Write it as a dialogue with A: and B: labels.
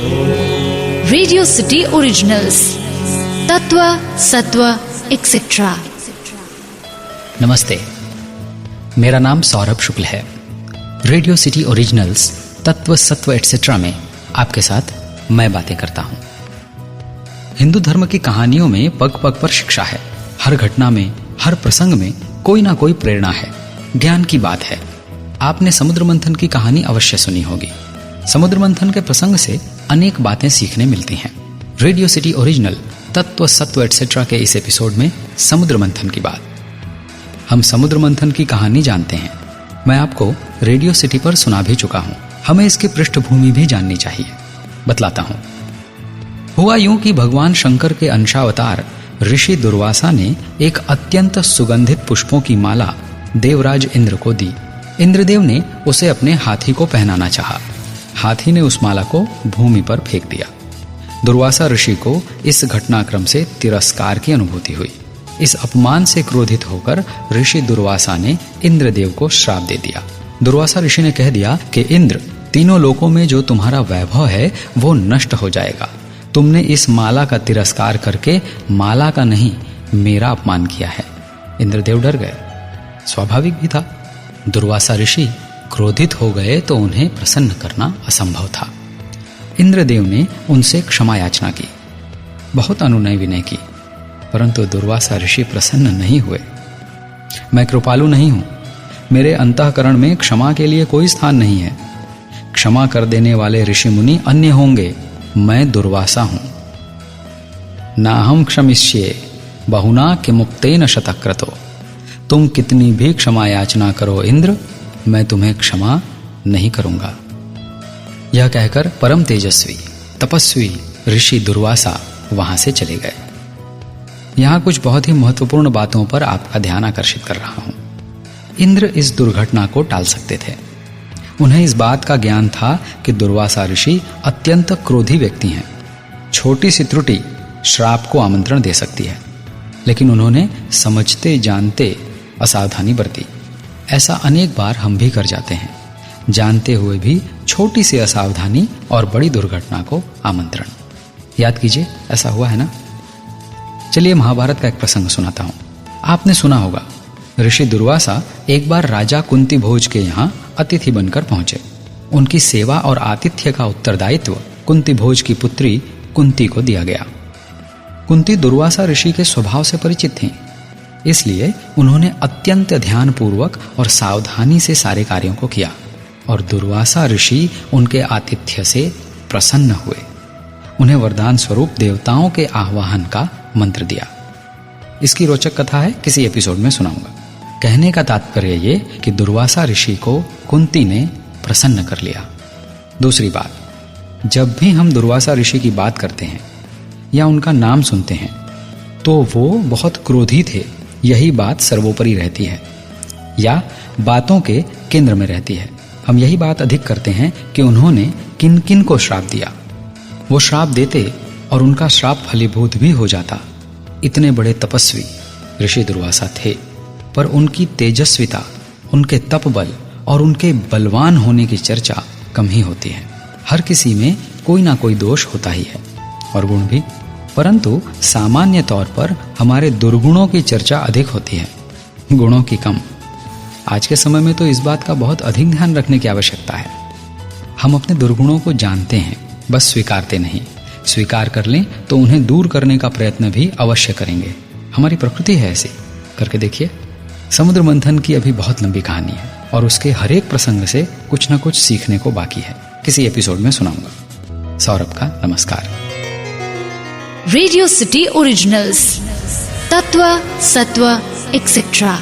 A: Radio city originals, तत्व सत्व etcetera.
B: नमस्ते, मेरा नाम सौरभ शुक्ल है। रेडियो सिटी ओरिजिनल्स तत्व सत्व एक्सेट्रा में आपके साथ मैं बातें करता हूं। हिंदू धर्म की कहानियों में पग पग पर शिक्षा है। हर घटना में, हर प्रसंग में कोई ना कोई प्रेरणा है, ज्ञान की बात है। आपने समुद्र मंथन की कहानी अवश्य सुनी होगी। समुद्र मंथन के प्रसंग से अनेक बातें सीखने मिलती हैं। रेडियो सिटी ओरिजिनल तत्व सत्व एक्सेट्रा के इस एपिसोड में समुद्र मंथन की बात। हम समुद्र मंथन की कहानी जानते हैं, मैं आपको रेडियो सिटी पर सुना भी चुका हूं। हमें इसकी पृष्ठभूमि भी जाननी चाहिए, बतलाता हूं। हुआ यूं कि भगवान शंकर के अंशावतार ऋषि दुर्वासा ने एक अत्यंत सुगंधित पुष्पों की माला देवराज इंद्र को दी। इंद्रदेव ने उसे अपने हाथी को पहनाना चाहा। हाथी ने उस माला को भूमि पर फेंक दिया। दुर्वासा ऋषि को इस घटनाक्रम से तिरस्कार की अनुभूति हुई। इस अपमान से क्रोधित होकर ऋषि दुर्वासा ने इंद्रदेव को श्राप दे दिया। दुर्वासा ऋषि ने कह दिया कि इंद्र, तीनों लोकों में जो तुम्हारा वैभव है वो नष्ट हो जाएगा। तुमने इस माला का तिरस्कार करके माला का नहीं, मेरा अपमान किया है। इंद्रदेव डर गए, स्वाभाविक भी था। दुर्वासा ऋषि क्रोधित हो गए तो उन्हें प्रसन्न करना असंभव था। इंद्रदेव ने उनसे क्षमा याचना की, बहुत अनुनय विनय की, परंतु दुर्वासा ऋषि प्रसन्न नहीं हुए। मैं कृपालु नहीं हूं, मेरे अंतःकरण में क्षमा के लिए कोई स्थान नहीं है। क्षमा कर देने वाले ऋषि मुनि अन्य होंगे, मैं दुर्वासा हूं। ना हम क्षमिष्ये बहुना कि मुक्तेन शतक्रतो। तुम कितनी भी क्षमा याचना करो इंद्र, मैं तुम्हें क्षमा नहीं करूंगा। यह कहकर परम तेजस्वी तपस्वी ऋषि दुर्वासा वहां से चले गए। यहां कुछ बहुत ही महत्वपूर्ण बातों पर आपका ध्यान आकर्षित कर रहा हूं। इंद्र इस दुर्घटना को टाल सकते थे। उन्हें इस बात का ज्ञान था कि दुर्वासा ऋषि अत्यंत क्रोधी व्यक्ति हैं। छोटी सी त्रुटि श्राप को आमंत्रण दे सकती है, लेकिन उन्होंने समझते जानते असावधानी बरती। ऐसा अनेक बार हम भी कर जाते हैं, जानते हुए भी छोटी सी असावधानी और बड़ी दुर्घटना को आमंत्रण। याद कीजिए, ऐसा हुआ है ना। चलिए महाभारत का एक प्रसंग सुनाता हूं। आपने सुना होगा, ऋषि दुर्वासा एक बार राजा कुंती भोज के यहाँ अतिथि बनकर पहुंचे। उनकी सेवा और आतिथ्य का उत्तरदायित्व कुंती भोज की पुत्री कुंती को दिया गया। कुंती दुर्वासा ऋषि के स्वभाव से परिचित थीं, इसलिए उन्होंने अत्यंत ध्यानपूर्वक और सावधानी से सारे कार्यों को किया और दुर्वासा ऋषि उनके आतिथ्य से प्रसन्न हुए। उन्हें वरदान स्वरूप देवताओं के आह्वान का मंत्र दिया। इसकी रोचक कथा है, किसी एपिसोड में सुनाऊंगा। कहने का तात्पर्य ये कि दुर्वासा ऋषि को कुंती ने प्रसन्न कर लिया। दूसरी बात, जब भी हम दुर्वासा ऋषि की बात करते हैं या उनका नाम सुनते हैं तो वो बहुत क्रोधी थे, यही बात सर्वोपरि रहती है या बातों के केंद्र में रहती है। हम यही बात अधिक करते हैं कि उन्होंने किन किन को श्राप दिया। वो श्राप देते और उनका श्राप फलीभूत भी हो जाता। इतने बड़े तपस्वी ऋषि दुर्वासा थे, पर उनकी तेजस्विता, उनके तप बल और उनके बलवान होने की चर्चा कम ही होती है। हर किसी में कोई ना कोई दोष होता ही है और गुण भी, परंतु सामान्य तौर पर हमारे दुर्गुणों की चर्चा अधिक होती है, गुणों की कम। आज के समय में तो इस बात का बहुत अधिक ध्यान रखने की आवश्यकता है। हम अपने दुर्गुणों को जानते हैं, बस स्वीकारते नहीं। स्वीकार कर लें तो उन्हें दूर करने का प्रयत्न भी अवश्य करेंगे। हमारी प्रकृति है ऐसी। करके देखिए। समुद्र मंथन की अभी बहुत लंबी कहानी है और उसके हर एक प्रसंग से कुछ न कुछ सीखने को बाकी है। किसी एपिसोड में सुनाऊंगा। सौरभ का नमस्कार।
A: रेडियो सिटी ओरिजिनल्स, तत्व सत्व एक्सेट्रा।